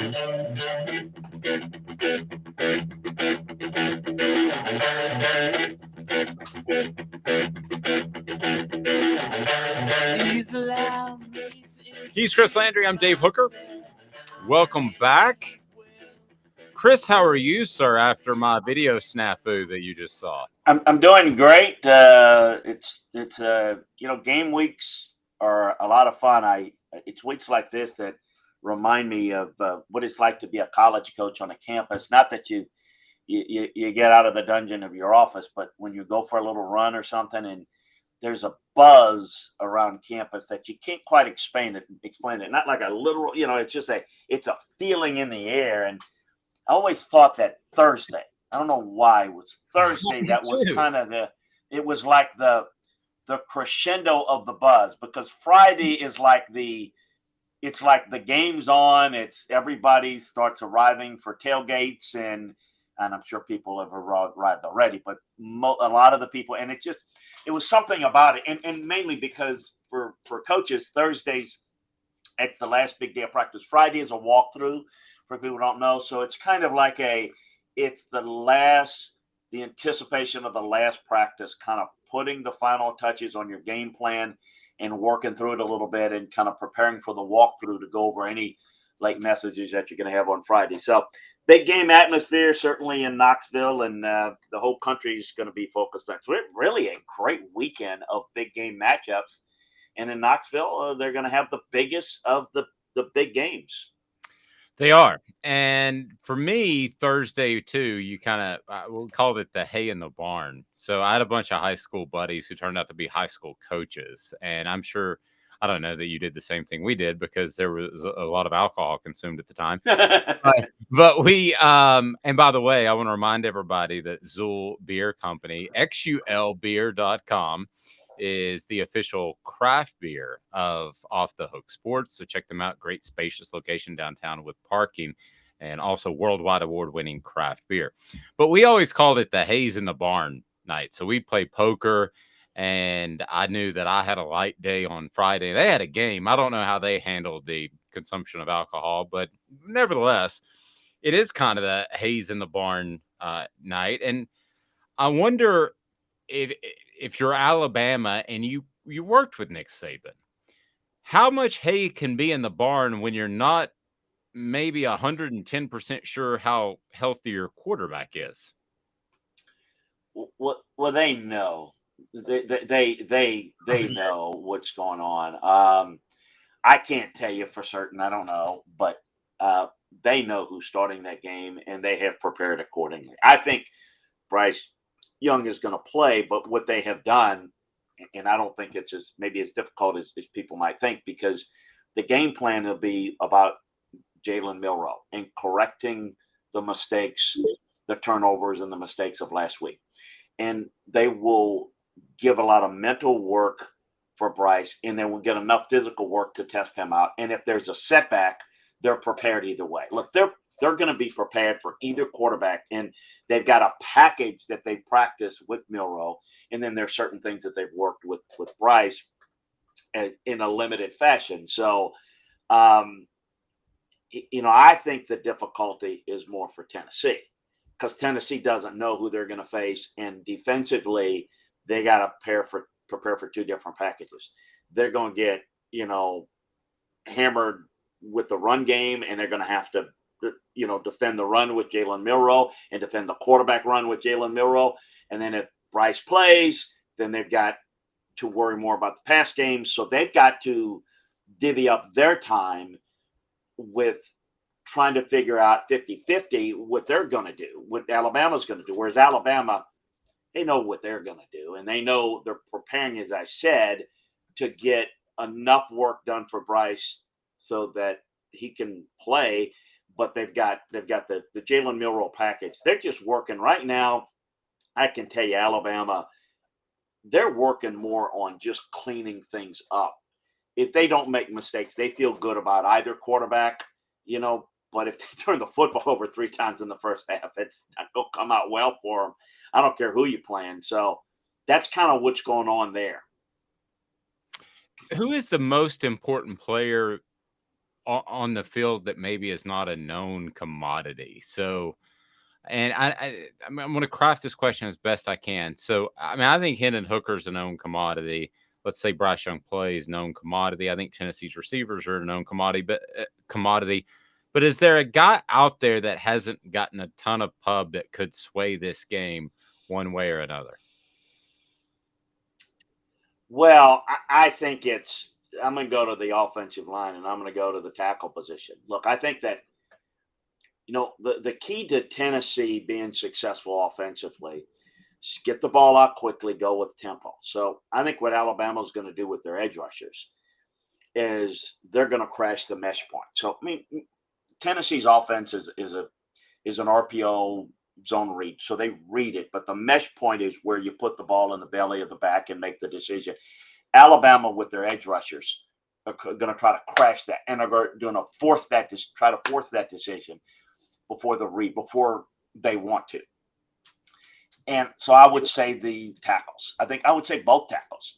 He's Chris Landry. I'm Dave Hooker. Welcome back. Chris, how are you, sir, after my video snafu that you just saw? I'm doing great. Game weeks are a lot of fun. It's weeks like this that remind me of what it's like to be a college coach on a campus. Not that you get out of the dungeon of your office, but when you go for a little run or something, and there's a buzz around campus that you can't quite explain it. Not like a literal, it's a feeling in the air. And I always thought that Thursday. I don't know why it was Thursday. Me That was too. kind of it was like the crescendo of the buzz, because Friday is like it's like the game's on. It's everybody starts arriving for tailgates, and I'm sure people have arrived already, but a lot of the people, and it was something about it. And mainly because for coaches, Thursdays, it's the last big day of practice. Friday is a walkthrough for people who don't know. So it's kind of like it's the anticipation of the last practice, kind of putting the final touches on your game plan and working through it a little bit and kind of preparing for the walkthrough to go over any late messages that you're going to have on Friday. So big game atmosphere, certainly in Knoxville, and the whole country is going to be focused on it. So really a great weekend of big game matchups. And in Knoxville, they're going to have the biggest of the big games. They are. And for me, Thursday, too, you kind of, we'll call it the hay in the barn. So I had a bunch of high school buddies who turned out to be high school coaches. And I'm sure, I don't know that you did the same thing we did, because there was a lot of alcohol consumed at the time. But we, and by the way, I want to remind everybody that Zool Beer Company, xulbeer.com, is the official craft beer of Off the Hook Sports. So check them out. Great spacious location downtown with parking, and also worldwide award-winning craft beer. But we always called it the Haze in the Barn night. So we play poker, and I knew that I had a light day on Friday. They had a game. I don't know how they handled the consumption of alcohol, but nevertheless, it is kind of the Haze in the Barn night. And I wonder if you're Alabama and you worked with Nick Saban, how much hay can be in the barn when you're not maybe 110% sure how healthy your quarterback is? Well, they know. They know what's going on. I can't tell you for certain. I don't know, but they know who's starting that game, and they have prepared accordingly. I think Bryce Young is going to play, but what they have done, and I don't think it's maybe as difficult as people might think, because the game plan will be about Jalen Milroe and correcting the mistakes, the turnovers, and the mistakes of last week. And they will give a lot of mental work for Bryce, and then we'll get enough physical work to test him out. And if there's a setback, they're prepared either way. Look, they're going to be prepared for either quarterback, and they've got a package that they practice with Milroe, and then there's certain things that they've worked with Bryce in a limited fashion. So, I think the difficulty is more for Tennessee, because Tennessee doesn't know who they're going to face, and defensively, they got to prepare for two different packages. They're going to get hammered with the run game, and they're going to have to defend the run with Jalen Milroe and defend the quarterback run with Jalen Milroe. And then if Bryce plays, then they've got to worry more about the pass game. So they've got to divvy up their time with trying to figure out 50-50 what they're going to do, what Alabama's going to do. Whereas Alabama, they know what they're going to do, and they know they're preparing, as I said, to get enough work done for Bryce so that he can play. But they've got the Jalen Milroe package. They're just working right now. I can tell you, Alabama, they're working more on just cleaning things up. If they don't make mistakes, they feel good about either quarterback, But if they turn the football over 3 times in the first half, it's not going to come out well for them. I don't care who you're playing. So that's kind of what's going on there. Who is the most important player on the field that maybe is not a known commodity. So, and I'm going to craft this question as best I can. So, I mean, I think Hendon Hooker's a known commodity. Let's say Bryce Young plays known commodity. I think Tennessee's receivers are a known commodity. But is there a guy out there that hasn't gotten a ton of pub that could sway this game one way or another? Well, I think I'm going to go to the offensive line and I'm going to go to the tackle position. Look, I think that, the key to Tennessee being successful offensively is get the ball out quickly, go with tempo. So I think what Alabama's going to do with their edge rushers is they're going to crash the mesh point. So, I mean, Tennessee's offense is an RPO zone read. So they read it, but the mesh point is where you put the ball in the belly of the back and make the decision. Alabama with their edge rushers are going to try to crash that, and are going to try to force that decision before they want to. And so I would say the tackles. I would say both tackles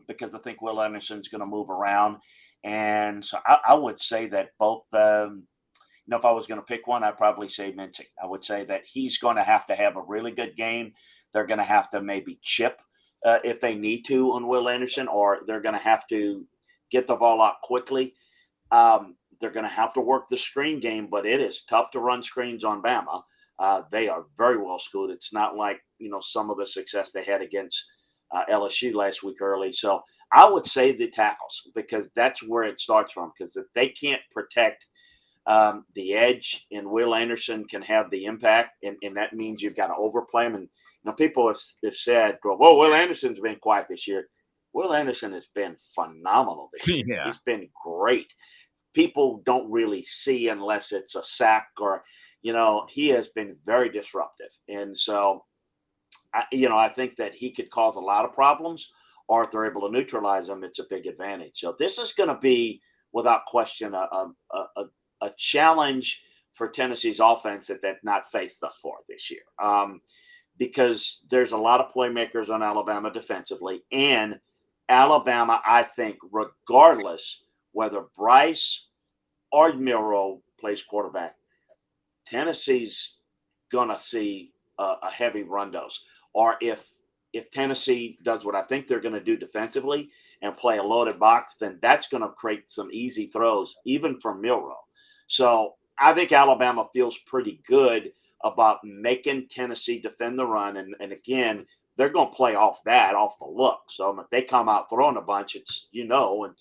because I think Will Anderson's going to move around, and so I would say that both. If I was going to pick one, I'd probably say Mincy. I would say that he's going to have a really good game. They're going to have to maybe chip if they need to on Will Anderson, or they're going to have to get the ball out quickly. They're going to have to work the screen game, but it is tough to run screens on Bama. They are very well schooled. It's not like some of the success they had against LSU last week early. So I would say the tackles because that's where it starts from. Because if they can't protect the edge, and Will Anderson can have the impact, and that means you've got to overplay him. And people have said, "Well, Will Anderson's been quiet this year." Will Anderson has been phenomenal this year. Yeah. He's been great. People don't really see unless it's a sack or, he has been very disruptive. And so, I think that he could cause a lot of problems, or if they're able to neutralize him, it's a big advantage. So this is going to be, without question, a challenge for Tennessee's offense that they've not faced thus far this year. Because there's a lot of playmakers on Alabama defensively. And Alabama, I think, regardless whether Bryce or Milroe plays quarterback, Tennessee's going to see a heavy run dose. Or if Tennessee does what I think they're going to do defensively and play a loaded box, then that's going to create some easy throws, even from Milroe. So I think Alabama feels pretty good about making Tennessee defend the run. And again, they're going to play off the look. So if they come out throwing a bunch, it's, and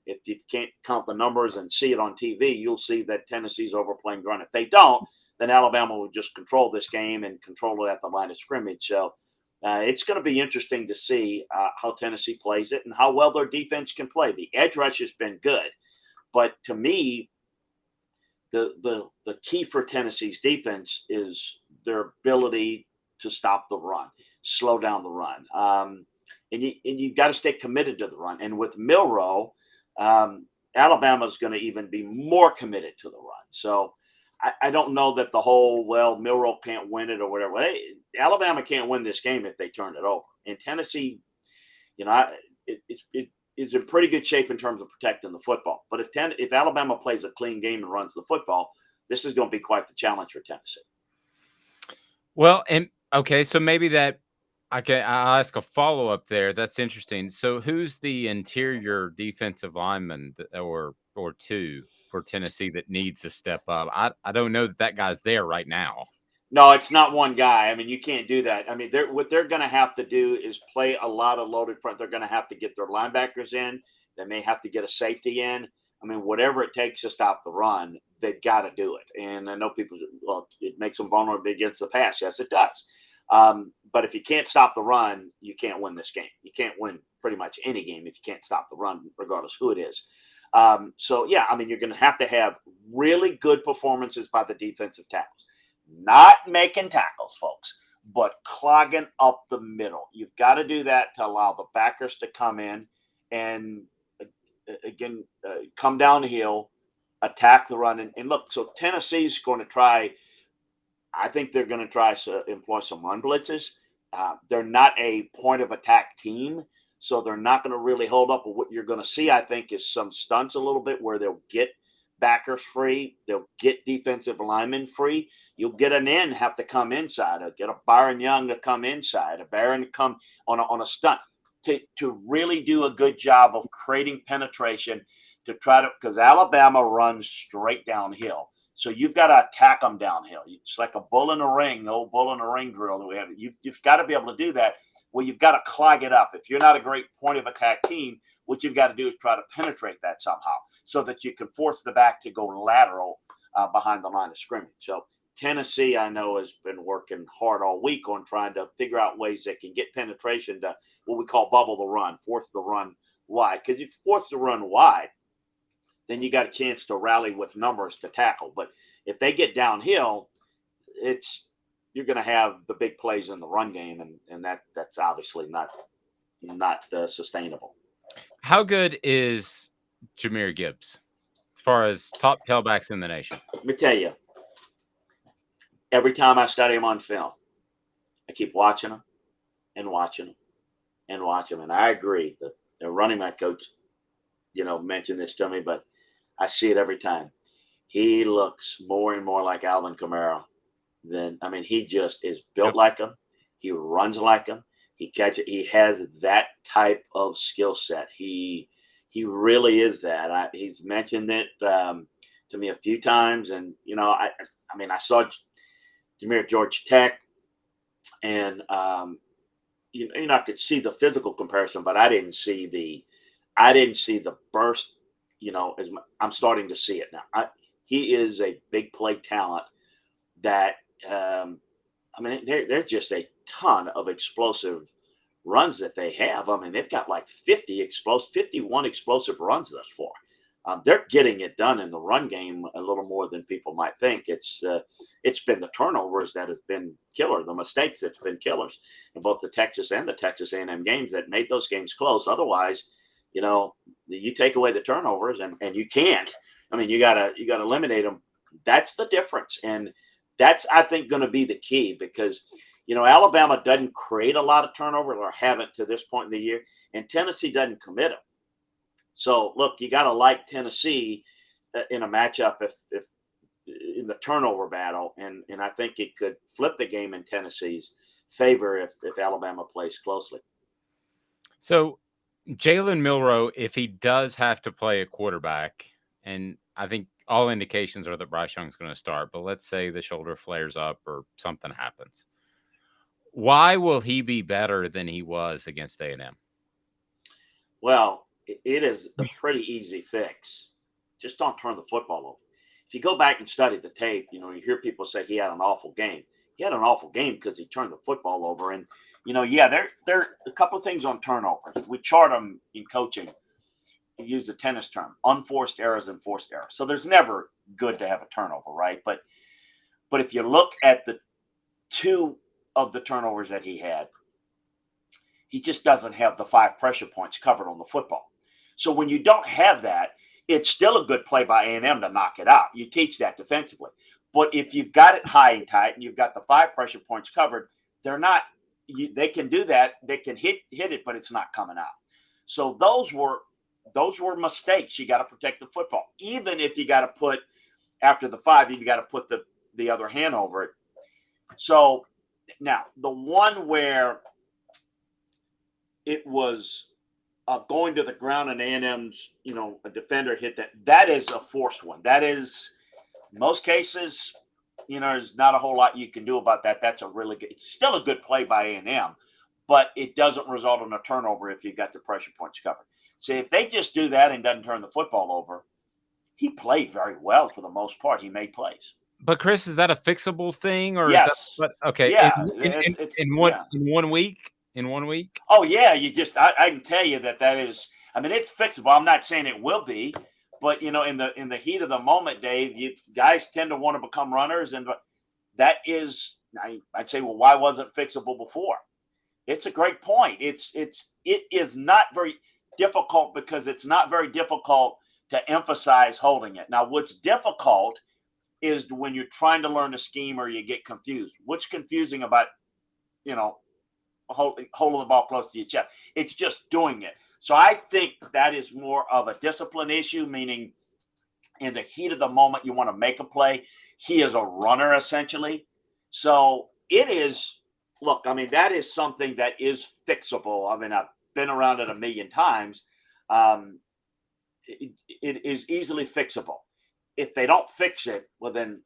if you can't count the numbers and see it on TV, you'll see that Tennessee's overplaying run. If they don't, then Alabama will just control this game and control it at the line of scrimmage. So it's going to be interesting to see how Tennessee plays it and how well their defense can play. The edge rush has been good, but to me, the key for Tennessee's defense is their ability to stop the run, slow down the run, and you've got to stay committed to the run. And with Milroe, Alabama's going to even be more committed to the run. So I don't know that the whole Milroe can't win it or whatever. Alabama can't win this game if they turn it over. And Tennessee, it is in pretty good shape in terms of protecting the football. But if Alabama plays a clean game and runs the football, this is going to be quite the challenge for Tennessee. Well, and okay, so maybe I'll ask a follow up there. That's interesting. So, who's the interior defensive lineman or two for Tennessee that needs to step up? I don't know that guy's there right now. No, it's not one guy. I mean, you can't do that. I mean, what they're going to have to do is play a lot of loaded front. They're going to have to get their linebackers in. They may have to get a safety in. I mean, whatever it takes to stop the run, they've got to do it. And I know people, it makes them vulnerable against the pass. Yes, it does. But if you can't stop the run, you can't win this game. You can't win pretty much any game if you can't stop the run, regardless who it is. Yeah, I mean, you're going to have really good performances by the defensive tackles. Not making tackles, folks, but clogging up the middle. You've got to do that to allow the backers to come in and, again, come down the hill, attack the run. And look, so Tennessee's going to try – I think they're going to try to employ some run blitzes. They're not a point of attack team, so they're not going to really hold up. What you're going to see, I think, is some stunts a little bit where they'll get backers free. They'll get defensive linemen free. You'll get an end have to come inside, or get a Byron Young to come inside, a Barron to come on a stunt to really do a good job of creating penetration to try to, because Alabama runs straight downhill. So you've got to attack them downhill. It's like a bull in a ring, the old bull in a ring drill that we have. You've got to be able to do that. Well, you've got to clog it up. If you're not a great point of attack team, what you've got to do is try to penetrate that somehow so that you can force the back to go lateral behind the line of scrimmage. So Tennessee, I know, has been working hard all week on trying to figure out ways that can get penetration to what we call bubble the run, force the run wide. Because if you force the run wide, then you got a chance to rally with numbers to tackle. But if they get downhill, you're going to have the big plays in the run game, and that's obviously not sustainable. How good is Jahmyr Gibbs as far as top tailbacks in the nation? Let me tell you, every time I study him on film, I keep watching him and watching him and watching him. And I agree that the running back coach, mentioned this to me, but I see it every time. He looks more and more like Alvin Kamara he just is built Yep. like him. He runs like him. He catches. He has that type of skill set. He really is that. He's mentioned it to me a few times, and I saw Jahmyr at Georgia Tech, and I could see the physical comparison, but I didn't see the burst. I'm starting to see it now. He is a big play talent that there's just a ton of explosive runs that they have. They've got like 51 explosive runs thus far. They're getting it done in the run game a little more than people might think. It's been the turnovers that has been killer, the mistakes that's been killers in both the Texas and the Texas A&M games that made those games close. Otherwise, you take away the turnovers and you can't. You gotta eliminate them. That's the difference, and that's, I think, going to be the key because Alabama doesn't create a lot of turnovers or haven't to this point in the year, and Tennessee doesn't commit them. So look, you got to like Tennessee in a matchup if in the turnover battle, and I think it could flip the game in Tennessee's favor if Alabama plays closely. So Jalen Milroe, if he does have to play a quarterback, and I think all indications are that Bryce Young's going to start, but let's say the shoulder flares up or something happens. Why will he be better than he was against A&M? Well, it is a pretty easy fix. Just don't turn the football over. If you go back and study the tape, you hear people say he had an awful game. He had an awful game because he turned the football over. And, there are a couple of things on turnovers. We chart them in coaching. You use the tennis term, unforced errors and forced errors. So there's never good to have a turnover, right? But if you look at the two of the turnovers that he had, he just doesn't have the 5 pressure points covered on the football. So when you don't have that, it's still a good play by A&M to knock it out. You teach that defensively. But if you've got it high and tight and you've got the 5 pressure points covered, they can do that. They can hit it, but it's not coming out. So those were mistakes. You got to protect the football. Even if you got to put, after the 5, you got to put the other hand over it. So now the one where it was going to the ground and A&M's, a defender hit that is a forced one. That is, in most cases, there's not a whole lot you can do about that. That's it's still a good play by A&M, but it doesn't result in a turnover if you've got the pressure points covered. So if they just do that and doesn't turn the football over, he played very well for the most part. He made plays. But Chris, is that a fixable thing, or Yes. is that okay? Yeah. In 1 week. In 1 week. Oh yeah, I can tell you that is. It's fixable. I'm not saying it will be, but in the heat of the moment, Dave, guys tend to want to become runners, and that is. I'd say, well, why wasn't it fixable before? It's a great point. It is not very difficult because it's not very difficult to emphasize holding it. Now, what's difficult is when you're trying to learn a scheme or you get confused. What's confusing about, holding the ball close to your chest? It's just doing it. So I think that is more of a discipline issue, meaning in the heat of the moment, you want to make a play. He is a runner essentially. So it is, look, I mean, that is something that is fixable. I mean, I've been around it a million times. Um, it is easily fixable. If they don't fix it, well, then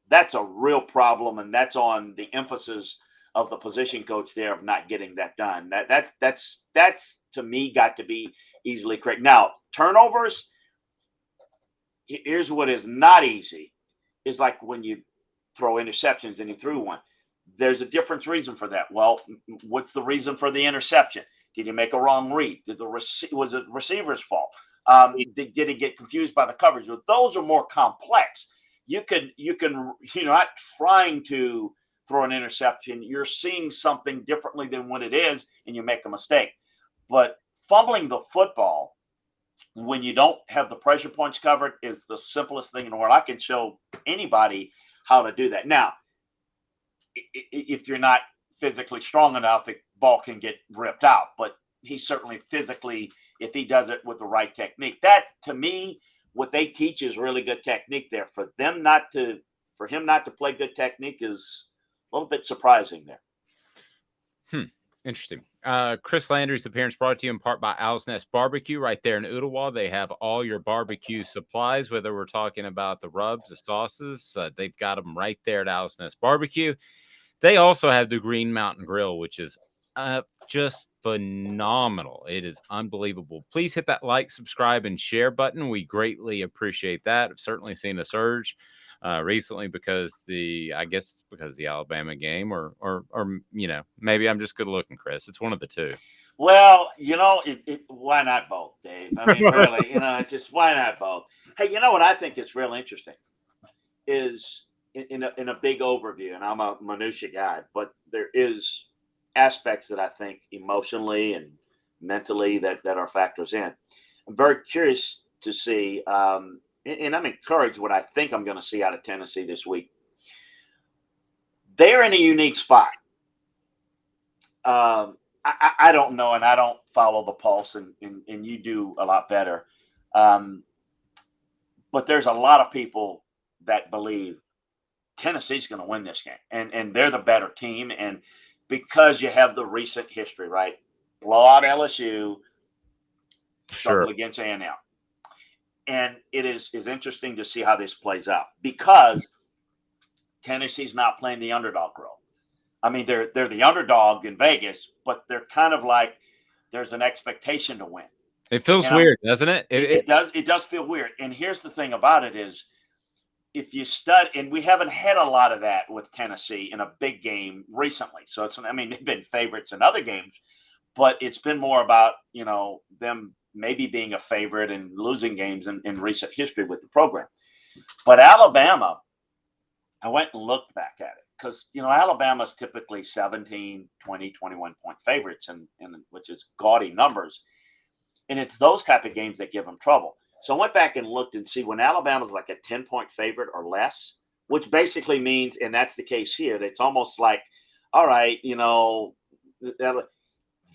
that's a real problem, and that's on the emphasis of the position coach there of not getting that done. That's to me got to be easily correct. Now, turnovers, here's what is not easy is like when you throw interceptions and he threw one. There's a different reason for that. Well, what's the reason for the interception? Did he make a wrong read? Was it receiver's fault? Did he get confused by the coverage? But those are more complex. You can not trying to throw an interception. You're seeing something differently than what it is, and you make a mistake. But fumbling the football when you don't have the pressure points covered is the simplest thing in the world. I can show anybody how to do that. Now, if you're not physically strong enough, the ball can get ripped out. But he's certainly physically, if he does it with the right technique. That, to me, what they teach is really good technique there. For him not to play good technique is a little bit surprising there. Interesting. Chris Landry's appearance brought to you in part by Owl's Nest Barbecue right there in Ottawa. They have all your barbecue supplies, whether we're talking about the rubs, the sauces. They've got them right there at Owl's Nest Barbecue. They also have the Green Mountain Grill, which is just phenomenal. It is unbelievable. Please hit that like, subscribe, and share button. We greatly appreciate that. I've certainly seen a surge recently because I guess it's because of the Alabama game, or maybe I'm just good looking, Chris. It's one of the two. Well, why not both, Dave? I mean, really, it's just why not both? Hey, you know what I think is real interesting is in a big overview, and I'm a minutia guy, but there is aspects that I think emotionally and mentally that are factors in. I'm very curious to see, and I'm encouraged what I think I'm going to see out of Tennessee this week. They're in a unique spot. I don't know, and I don't follow the pulse, and you do a lot better. But there's a lot of people that believe Tennessee's going to win this game, and they're the better team. And because you have the recent history, right? Blowout LSU, struggle against A&M. And it is interesting to see how this plays out because Tennessee's not playing the underdog role. I mean, they're the underdog in Vegas, but they're kind of like there's an expectation to win. It feels weird, doesn't it? It does feel weird. And here's the thing about it is if you study, and we haven't had a lot of that with Tennessee in a big game recently. So they've been favorites in other games, but it's been more about, them maybe being a favorite and losing games in recent history with the program. But Alabama, I went and looked back at it because, Alabama's typically 17, 20, 21 point favorites, and which is gaudy numbers. And it's those type of games that give them trouble. So I went back and looked and see when Alabama's like a 10-point favorite or less, which basically means, and that's the case here, it's almost like, all right,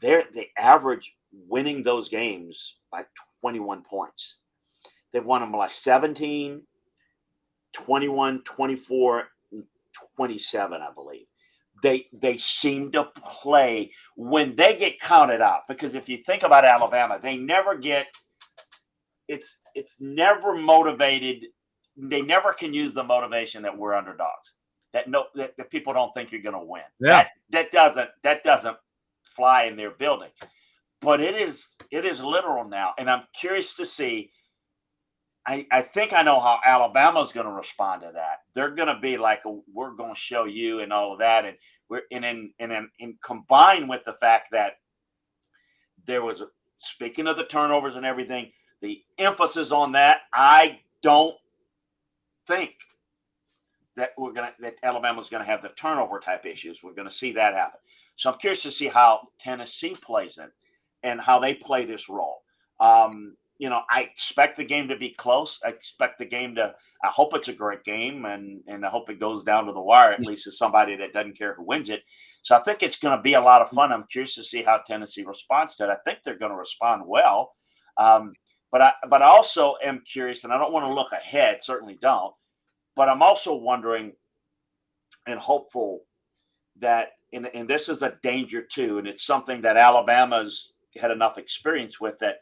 they average winning those games by 21 points. They've won them like 17, 21, 24, 27, I believe. They seem to play when they get counted out, because if you think about Alabama, they never get it's never motivated. They never can use the motivation that we're underdogs, that people don't think you're going to win. Yeah. That doesn't fly in their building, but it is literal now. And I'm curious to see, I think I know how Alabama's going to respond to that. They're going to be like, we're going to show you and all of that. And and combined with the fact that there was, speaking of the turnovers and everything, the emphasis on that, I don't think that that Alabama's going to have the turnover type issues. We're going to see that happen. So I'm curious to see how Tennessee plays it and how they play this role. I expect the game to be close. I hope it's a great game, and I hope it goes down to the wire, at least as somebody that doesn't care who wins it. So I think it's going to be a lot of fun. I'm curious to see how Tennessee responds to it. I think they're going to respond well. But I also am curious, and I don't want to look ahead, certainly don't. But I'm also wondering and hopeful that, and this is a danger too, and it's something that Alabama's had enough experience with, that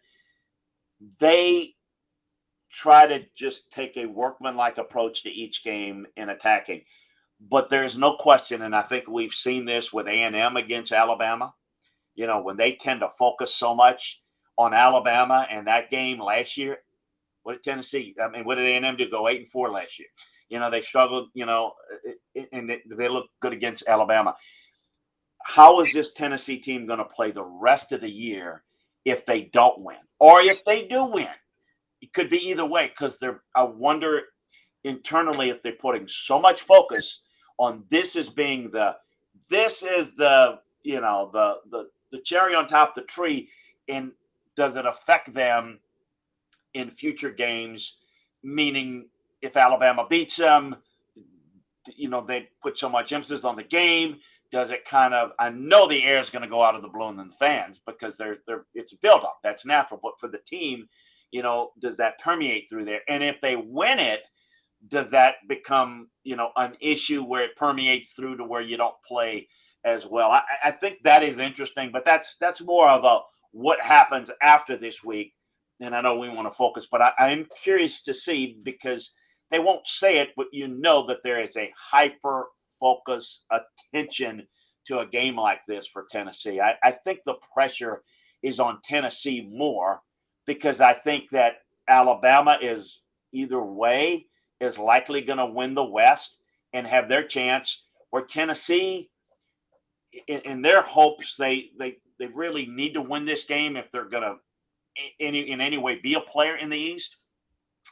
they try to just take a workmanlike approach to each game in attacking. But there's no question, and I think we've seen this with A&M against Alabama. When they tend to focus so much on Alabama, and that game last year, what did Tennessee? I mean, what did A&M do? Go 8-4 last year. They struggled. And they look good against Alabama. How is this Tennessee team going to play the rest of the year if they don't win, or if they do win? It could be either way, because I wonder internally if they're putting so much focus on this as being this is the cherry on top of the tree, and does it affect them in future games? Meaning, if Alabama beats them, they put so much emphasis on the game. Does it kind of? I know the air is going to go out of the balloon in the fans, because it's a buildup. That's natural. But for the team, does that permeate through there? And if they win it, does that become an issue where it permeates through to where you don't play as well? I think that is interesting, but that's more of a what happens after this week. And I know we want to focus, but I'm curious to see, because they won't say it, but that there is a hyper focus attention to a game like this for Tennessee. I think the pressure is on Tennessee more, because I think that Alabama is either way is likely going to win the West and have their chance, where Tennessee, in their hopes, they really need to win this game if they're going to in any way be a player in the East.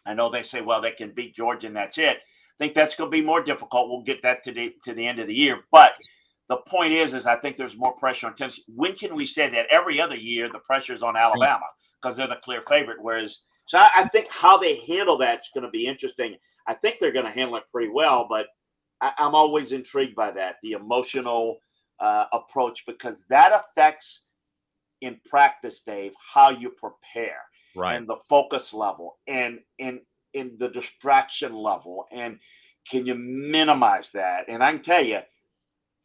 I know they say, well, they can beat Georgia and that's it. I think that's going to be more difficult. We'll get that to the end of the year. But the point is I think there's more pressure on Tennessee. When can we say that? Every other year, the pressure's on Alabama because they're the clear favorite. So I think how they handle that's going to be interesting. I think they're going to handle it pretty well, but I'm always intrigued by that, the emotional approach, because that affects in practice, Dave, how you prepare, Right. and the focus level, and in the distraction level, and can you minimize that? And I can tell you,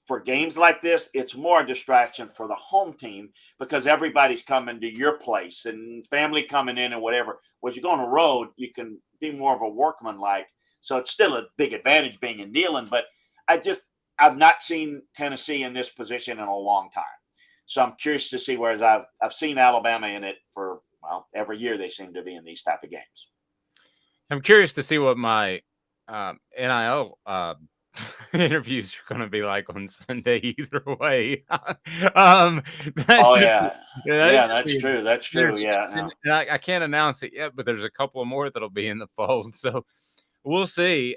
for games like this, it's more a distraction for the home team, because everybody's coming to your place and family coming in and whatever. Whereas you go on the road, you can be more of a workman like. So it's still a big advantage being in Neyland, but I've not seen Tennessee in this position in a long time. So I'm curious to see, whereas I've seen Alabama in it for, well, every year they seem to be in these type of games. I'm curious to see what my NIL interviews are going to be like on Sunday. Either way, Oh yeah, that yeah, should that's be true. That's true. entertaining. Yeah, yeah. And I can't announce it yet, but there's a couple more that'll be in the fold. So we'll see.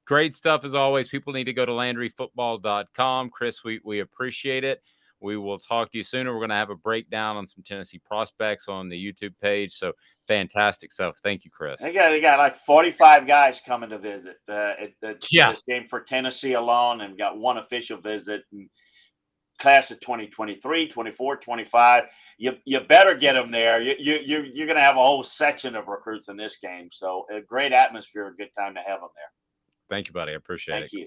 Great stuff as always. People need to go to LandryFootball.com. Chris, we appreciate it. We will talk to you sooner. We're going to have a breakdown on some Tennessee prospects on the YouTube page. So fantastic stuff. Thank you, Chris. They got like 45 guys coming to visit this game for Tennessee alone, and got one official visit. And class of 2023, 24, 25. You better get them there. You're going to have a whole section of recruits in this game. So a great atmosphere, a good time to have them there. Thank you, buddy. I appreciate it. Thank you.